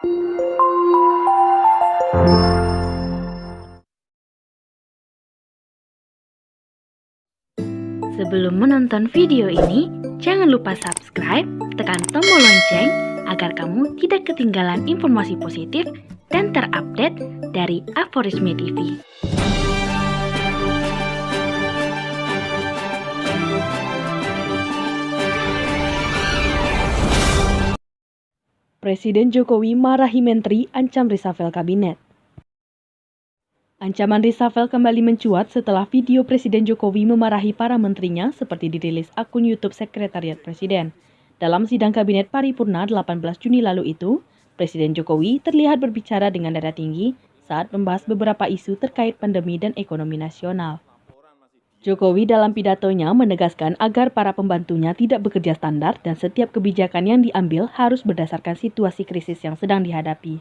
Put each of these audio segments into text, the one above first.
Sebelum menonton video ini, jangan lupa subscribe, tekan tombol lonceng agar kamu tidak ketinggalan informasi positif dan terupdate dari Aforisme TV. Presiden Jokowi marahi Menteri ancam reshuffle kabinet. Ancaman reshuffle kembali mencuat setelah video Presiden Jokowi memarahi para menterinya seperti dirilis akun YouTube Sekretariat Presiden. Dalam sidang Kabinet Paripurna 18 Juni lalu itu, Presiden Jokowi terlihat berbicara dengan nada tinggi saat membahas beberapa isu terkait pandemi dan ekonomi nasional. Jokowi dalam pidatonya menegaskan agar para pembantunya tidak bekerja standar dan setiap kebijakan yang diambil harus berdasarkan situasi krisis yang sedang dihadapi.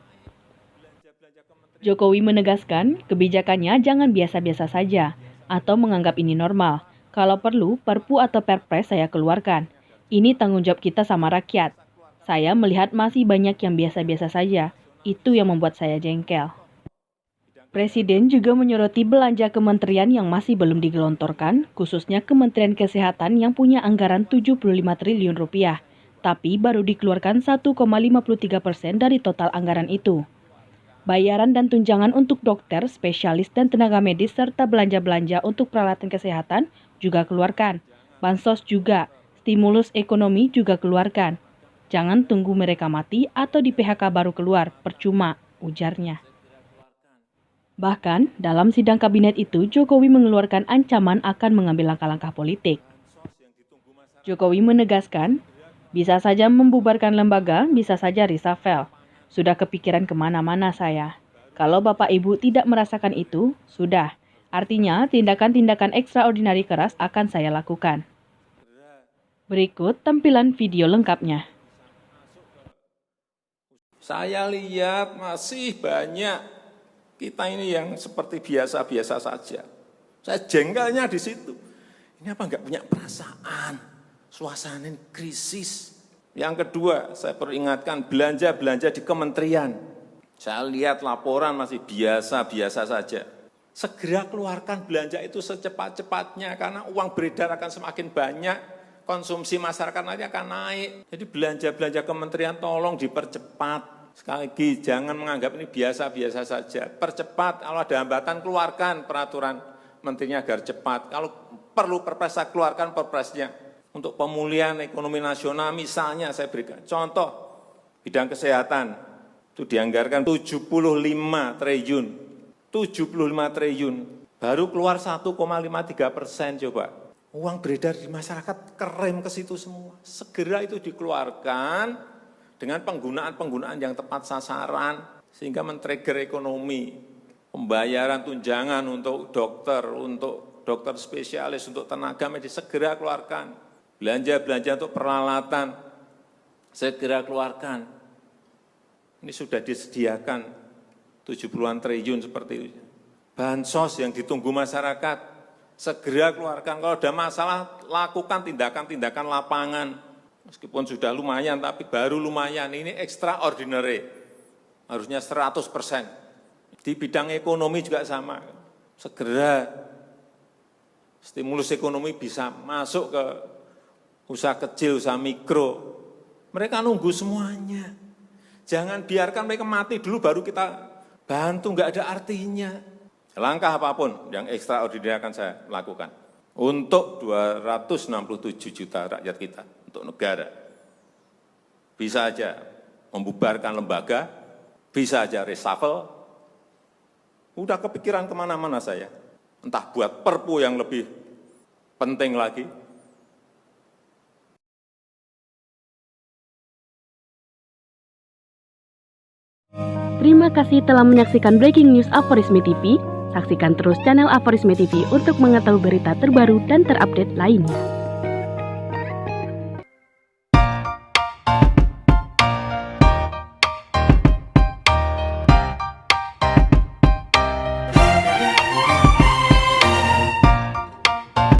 Jokowi menegaskan kebijakannya jangan biasa-biasa saja atau menganggap ini normal. Kalau perlu, Perpu atau Perpres saya keluarkan. Ini tanggung jawab kita sama rakyat. Saya melihat masih banyak yang biasa-biasa saja. Itu yang membuat saya jengkel. Presiden juga menyoroti belanja kementerian yang masih belum digelontorkan, khususnya Kementerian Kesehatan yang punya anggaran 75 triliun rupiah, tapi baru dikeluarkan 1,53% dari total anggaran itu. Bayaran dan tunjangan untuk dokter, spesialis, dan tenaga medis serta belanja-belanja untuk peralatan kesehatan juga keluarkan. Bansos juga, stimulus ekonomi juga keluarkan. Jangan tunggu mereka mati atau di PHK baru keluar, percuma, ujarnya. Bahkan, dalam sidang kabinet itu, Jokowi mengeluarkan ancaman akan mengambil langkah-langkah politik. Jokowi menegaskan, bisa saja membubarkan lembaga, bisa saja reshuffle. Sudah kepikiran kemana-mana saya. Kalau Bapak Ibu tidak merasakan itu, sudah. Artinya, tindakan-tindakan ekstraordinari keras akan saya lakukan. Berikut tampilan video lengkapnya. Saya lihat masih banyak kita ini yang seperti biasa-biasa saja. Saya jengkelnya di situ. Ini apa enggak punya perasaan? Suasana krisis. Yang kedua, saya peringatkan belanja-belanja di kementerian. Saya lihat laporan masih biasa-biasa saja. Segera keluarkan belanja itu secepat-cepatnya karena uang beredar akan semakin banyak, konsumsi masyarakat nanti akan naik. Jadi belanja-belanja kementerian tolong dipercepat. Sekali lagi, jangan menganggap ini biasa-biasa saja. Percepat, kalau ada hambatan keluarkan peraturan menterinya agar cepat. Kalau perlu perpres, keluarkan perpresnya. Untuk pemulihan ekonomi nasional misalnya saya berikan contoh, bidang kesehatan itu dianggarkan 75 triliun, 75 triliun, baru keluar 1,53% coba. Uang beredar di masyarakat kerem ke situ semua, segera itu dikeluarkan dengan penggunaan-penggunaan yang tepat sasaran, sehingga men-trigger ekonomi, pembayaran tunjangan untuk dokter spesialis, untuk tenaga medis, segera keluarkan. Belanja-belanja untuk peralatan, segera keluarkan. Ini sudah disediakan 70-an triliun seperti itu. Bansos yang ditunggu masyarakat, segera keluarkan. Kalau ada masalah, lakukan tindakan-tindakan lapangan. Meskipun sudah lumayan, tapi baru lumayan. Ini extraordinary, harusnya 100%. Di bidang ekonomi juga sama. Segera stimulus ekonomi bisa masuk ke usaha kecil, usaha mikro, mereka nunggu semuanya. Jangan biarkan mereka mati dulu baru kita bantu, nggak ada artinya. Langkah apapun yang ekstraordinari akan saya lakukan untuk 267 juta rakyat kita, untuk negara. Bisa aja membubarkan lembaga, bisa aja reshuffle. Udah kepikiran kemana-mana saya, entah buat perpu yang lebih penting lagi. Terima kasih telah menyaksikan Breaking News Aforisme TV. Saksikan terus channel Aforisme TV untuk mengetahui berita terbaru dan terupdate lainnya.